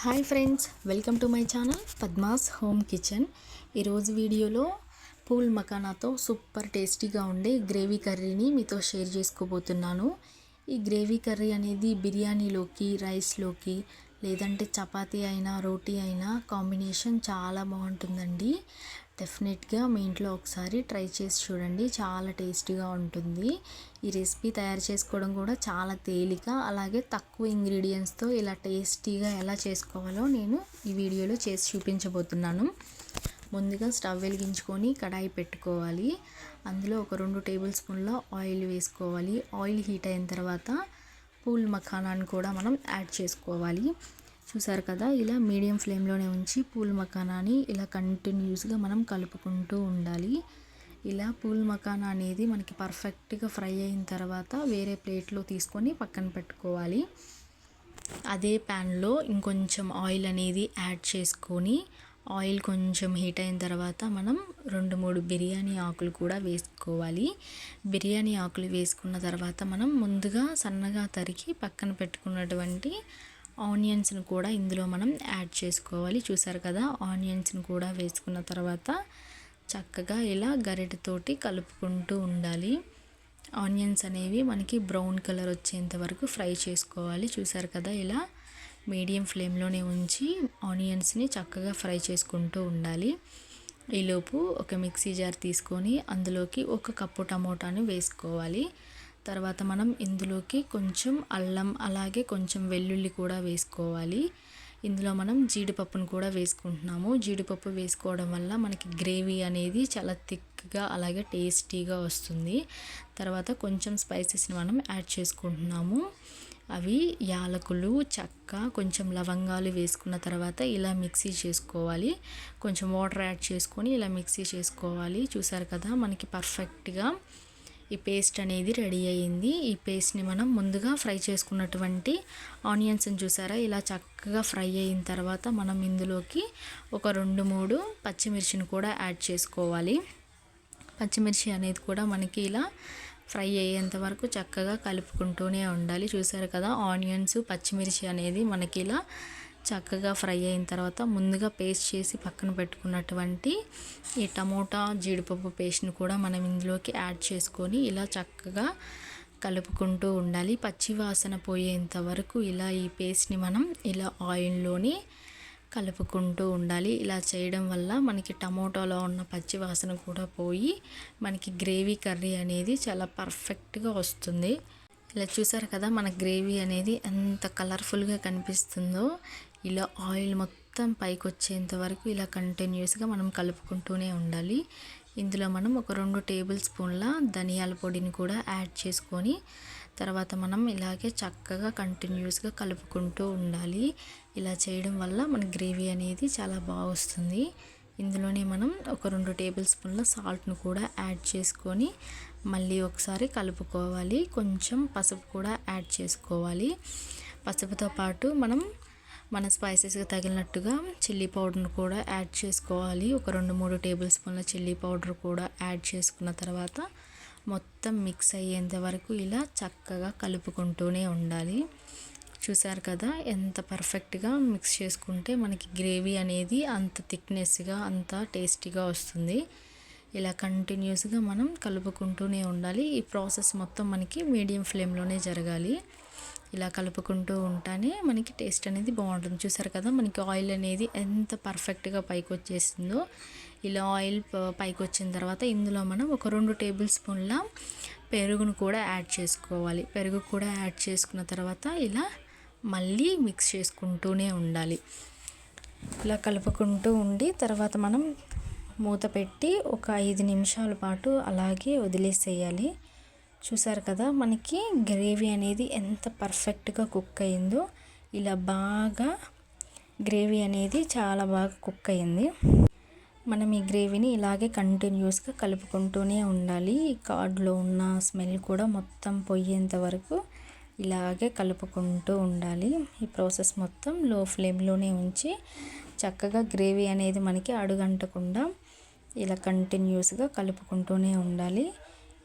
Hi friends, welcome to my channel Padma's home kitchen. ఈరోజు వీడియోలో pool మఖానాతో super టేస్టీగా ఉండే గ్రేవీ కర్రీని మీతో షేర్ చేసుకోబోతున్నాను. ఈ గ్రేవీ కర్రీ అనేది బిర్యానీలోకి, రైస్లోకి, లేదంటే చపాతీ అయినా, రోటీ అయినా కాంబినేషన్ చాలా బాగుంటుందండి. డెఫినెట్గా మీ ఇంట్లో ఒకసారి ట్రై చేసి చూడండి, చాలా టేస్టీగా ఉంటుంది. ఈ రెసిపీ తయారు చేసుకోవడం కూడా చాలా తేలిక, అలాగే తక్కువ ఇంగ్రీడియంట్స్తో ఇలా టేస్టీగా ఎలా చేసుకోవాలో నేను ఈ వీడియోలో చేసి చూపించబోతున్నాను. ముందుగా స్టవ్ వెలిగించుకొని కడాయి పెట్టుకోవాలి. అందులో ఒక 2 టేబుల్ స్పూన్ల ఆయిల్ వేసుకోవాలి. ఆయిల్ హీట్ అయిన తర్వాత పూల్ మఖానాన్ని కూడా మనం యాడ్ చేసుకోవాలి. చూసారు కదా, ఇలా మీడియం ఫ్లేమ్లోనే ఉంచి పూల్ మఖానాని ఇలా కంటిన్యూస్గా మనం కలుపుకుంటూ ఉండాలి. ఇలా పూల్ మఖానా అనేది మనకి పర్ఫెక్ట్గా ఫ్రై అయిన తర్వాత వేరే ప్లేట్లో తీసుకొని పక్కన పెట్టుకోవాలి. అదే ప్యాన్లో ఇంకొంచెం ఆయిల్ అనేది యాడ్ చేసుకొని, ఆయిల్ కొంచెం హీట్ అయిన తర్వాత మనం 2-3 బిర్యానీ ఆకులు కూడా వేసుకోవాలి. బిర్యానీ ఆకులు వేసుకున్న తర్వాత మనం ముందుగా సన్నగా తరిగి పక్కన పెట్టుకున్నటువంటి ఆనియన్స్ని కూడా ఇందులో మనం యాడ్ చేసుకోవాలి. చూసారు కదా, ఆనియన్స్ని కూడా వేసుకున్న తర్వాత చక్కగా ఇలా గరిటెతోటి కలుపుకుంటూ ఉండాలి. ఆనియన్స్ అనేవి మనకి బ్రౌన్ కలర్ వచ్చేంత వరకు ఫ్రై చేసుకోవాలి. చూసారు కదా, ఇలా మీడియం ఫ్లేమ్లోనే ఉంచి ఆనియన్స్ని చక్కగా ఫ్రై చేసుకుంటూ ఉండాలి. ఈలోపు ఒక మిక్సీ జార్ తీసుకొని అందులోకి 1 కప్పు టమోటాను వేసుకోవాలి. తర్వాత మనం ఇందులోకి కొంచెం అల్లం, అలాగే కొంచెం వెల్లుల్లి కూడా వేసుకోవాలి. ఇందులో మనం జీడిపప్పును కూడా వేసుకుంటున్నాము. జీడిపప్పు వేసుకోవడం వల్ల మనకి గ్రేవీ అనేది చాలా థిక్గా అలాగే టేస్టీగా వస్తుంది. తర్వాత కొంచెం స్పైసెస్ని మనం యాడ్ చేసుకుంటున్నాము. అవి యాలకులు, చెక్క, కొంచెం లవంగాలు వేసుకున్న తర్వాత ఇలా మిక్సీ చేసుకోవాలి. కొంచెం వాటర్ యాడ్ చేసుకొని ఇలా మిక్సీ చేసుకోవాలి. చూసారు కదా, మనకి పర్ఫెక్ట్గా ఈ పేస్ట్ అనేది రెడీ అయ్యింది. ఈ పేస్ట్ని మనం ముందుగా ఫ్రై చేసుకున్నటువంటి ఆనియన్స్ని చూసారా, ఇలా చక్కగా ఫ్రై అయిన తర్వాత మనం ఇందులోకి ఒక 2-3 పచ్చిమిర్చిని కూడా యాడ్ చేసుకోవాలి. పచ్చిమిర్చి అనేది కూడా మనకి ఇలా ఫ్రై అయ్యేంత వరకు చక్కగా కలుపుకుంటూనే ఉండాలి. చూసారు కదా, ఆనియన్స్, పచ్చిమిర్చి అనేది మనకి ఇలా చక్కగా ఫ్రై అయిన తర్వాత ముందుగా పేస్ట్ చేసి పక్కన పెట్టుకున్నటువంటి ఈ టమోటా, జీడిపప్పు పేస్ట్ని కూడా మనం ఇందులోకి యాడ్ చేసుకొని ఇలా చక్కగా కలుపుకుంటూ ఉండాలి. పచ్చి వాసన పోయేంత వరకు ఇలా ఈ పేస్ట్ని మనం ఇలా ఆయిల్లోని కలుపుకుంటూ ఉండాలి. ఇలా చేయడం వల్ల మనకి టమోటాలో ఉన్న పచ్చి వాసన కూడా పోయి మనకి గ్రేవీ కర్రీ అనేది చాలా పర్ఫెక్ట్గా వస్తుంది. ఇలా చూసారు కదా, మన గ్రేవీ అనేది ఎంత కలర్ఫుల్గా కనిపిస్తుందో. ఇలా ఆయిల్ మొత్తం పైకి వచ్చేంత వరకు ఇలా కంటిన్యూస్గా మనం కలుపుకుంటూనే ఉండాలి. ఇందులో మనం ఒక 2 టేబుల్ స్పూన్ల ధనియాల పొడిని కూడా యాడ్ చేసుకొని తర్వాత మనం ఇలాగే చక్కగా కంటిన్యూస్గా కలుపుకుంటూ ఉండాలి. ఇలా చేయడం వల్ల మన గ్రేవీ అనేది చాలా బాగా వస్తుంది. ఇందులోనే మనం ఒక 2 టేబుల్ స్పూన్ల సాల్ట్ను కూడా యాడ్ చేసుకొని మళ్ళీ ఒకసారి కలుపుకోవాలి. కొంచెం పసుపు కూడా యాడ్ చేసుకోవాలి. పసుపుతో పాటు మనం మన స్పైసెస్గా తగిలినట్టుగా చిల్లీ పౌడర్ను కూడా యాడ్ చేసుకోవాలి. ఒక 2-3 టేబుల్ స్పూన్ల చిల్లీ పౌడర్ కూడా యాడ్ చేసుకున్న తర్వాత మొత్తం మిక్స్ అయ్యేంత వరకు ఇలా చక్కగా కలుపుకుంటూనే ఉండాలి. చూసారు కదా, ఎంత పర్ఫెక్ట్గా మిక్స్ చేసుకుంటే మనకి గ్రేవీ అనేది అంత థిక్నెస్గా, అంత టేస్టీగా వస్తుంది. ఇలా కంటిన్యూస్గా మనం కలుపుకుంటూనే ఉండాలి. ఈ ప్రాసెస్ మొత్తం మనకి మీడియం ఫ్లేమ్లోనే జరగాలి. ఇలా కలుపుకుంటూ ఉంటానే మనకి టేస్ట్ అనేది బాగుంటుంది. చూసారు కదా, మనకి ఆయిల్ అనేది ఎంత పర్ఫెక్ట్గా పైకి వచ్చేసిందో. ఇలా ఆయిల్ పైకి వచ్చిన తర్వాత ఇందులో మనం ఒక 2 టేబుల్ స్పూన్ల పెరుగును కూడా యాడ్ చేసుకోవాలి. పెరుగు కూడా యాడ్ చేసుకున్న తర్వాత ఇలా మళ్ళీ మిక్స్ చేసుకుంటూనే ఉండాలి. ఇలా కలుపుకుంటూ ఉండి తర్వాత మనం మూత పెట్టి ఒక 5 నిమిషాల పాటు అలాగే వదిలేసేయాలి. చూసారు కదా, మనకి గ్రేవీ అనేది ఎంత పర్ఫెక్ట్గా కుక్ అయిందో. ఇలా బాగా గ్రేవీ అనేది చాలా బాగా కుక్ అయింది. మనం ఈ గ్రేవీని ఇలాగే కంటిన్యూస్గా కలుపుకుంటూనే ఉండాలి. ఈ కార్డ్లో ఉన్న స్మెల్ కూడా మొత్తం పోయేంత వరకు ఇలాగే కలుపుకుంటూ ఉండాలి. ఈ ప్రాసెస్ మొత్తం లో ఫ్లేమ్లోనే ఉంచి చక్కగా గ్రేవీ అనేది మనకి అడుగంటకుండా ఇలా కంటిన్యూస్గా కలుపుకుంటూనే ఉండాలి.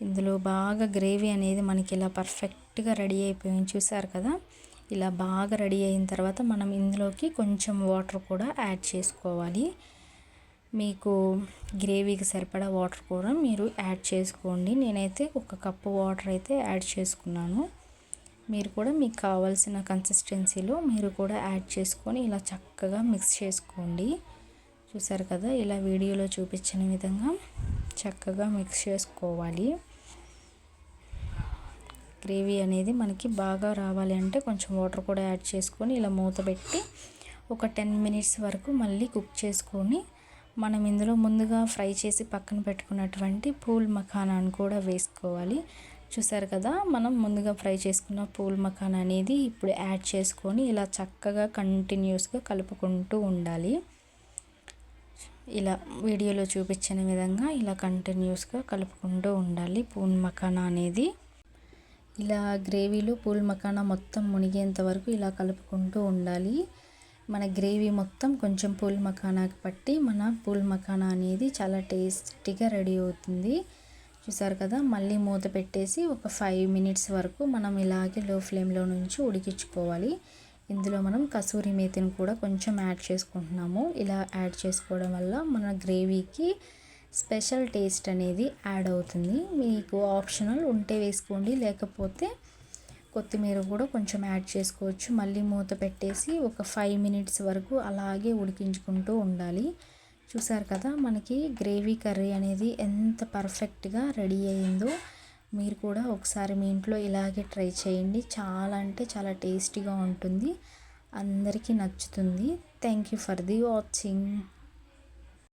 ఇందులో బాగా గ్రేవీ అనేది మనకి ఇలా పర్ఫెక్ట్గా రెడీ అయిపోయింది. చూసారు కదా, ఇలా బాగా రెడీ అయిన తర్వాత మనం ఇందులోకి కొంచెం వాటర్ కూడా యాడ్ చేసుకోవాలి. మీకు గ్రేవీకి సరిపడా వాటర్ కూడా మీరు యాడ్ చేసుకోండి. నేనైతే 1 కప్పు వాటర్ అయితే యాడ్ చేసుకున్నాను. మీరు కూడా మీకు కావాల్సిన కన్సిస్టెన్సీలో మీరు కూడా యాడ్ చేసుకొని ఇలా చక్కగా మిక్స్ చేసుకోండి. చూసారు కదా, ఇలా వీడియోలో చూపించిన విధంగా చక్కగా మిక్స్ చేసుకోవాలి. గ్రేవీ అనేది మనకి బాగా రావాలి అంటే కొంచెం వాటర్ కూడా యాడ్ చేసుకొని ఇలా మూత పెట్టి ఒక 10 మినిట్స్ వరకు మళ్ళీ కుక్ చేసుకొని మనం ఇందులో ముందుగా ఫ్రై చేసి పక్కన పెట్టుకున్నటువంటి పూల్ మఖానాను కూడా వేసుకోవాలి. చూసారు కదా, మనం ముందుగా ఫ్రై చేసుకున్న పూల్ మఖానా అనేది ఇప్పుడు యాడ్ చేసుకొని ఇలా చక్కగా కంటిన్యూస్గా కలుపుకుంటూ ఉండాలి. ఇలా వీడియోలో చూపించిన విధంగా ఇలా కంటిన్యూస్గా కలుపుకుంటూ ఉండాలి పూల్ మఖానా అనేది. ఇలా గ్రేవీలో పూల్ మఖానా మొత్తం మునిగేంత వరకు ఇలా కలుపుకుంటూ ఉండాలి. మన గ్రేవీ మొత్తం కొంచెం పూల్ మఖానాకి పట్టి మన పూల్ మఖానా అనేది చాలా టేస్టీగా రెడీ అవుతుంది. చూసారు కదా, మళ్ళీ మూత పెట్టేసి ఒక 5 మినిట్స్ వరకు మనం ఇలాగే లో ఫ్లేమ్లో నుంచి ఉడికించుకోవాలి. ఇందులో మనం కసూరి మేతిని కూడా కొంచెం యాడ్ చేసుకుంటున్నాము. ఇలా యాడ్ చేసుకోవడం వల్ల మన గ్రేవీకి స్పెషల్ టేస్ట్ అనేది యాడ్ అవుతుంది. మీకు ఆప్షనల్ ఉంటే వేసుకోండి, లేకపోతే కొత్తిమీర కూడా కొంచెం యాడ్ చేసుకోవచ్చు. మళ్ళీ మూత పెట్టేసి ఒక 5 మినిట్స్ వరకు అలాగే ఉడికించుకుంటూ ఉండాలి. చూసారు కదా, మనకి గ్రేవీ కర్రీ అనేది ఎంత పర్ఫెక్ట్గా రెడీ అయిందో. మీరు కూడా ఒకసారి మీ ఇంట్లో ఇలాగే ట్రై చేయండి. చాలా అంటే చాలా టేస్టీగా ఉంటుంది, అందరికీ నచ్చుతుంది. Thank you for the watching.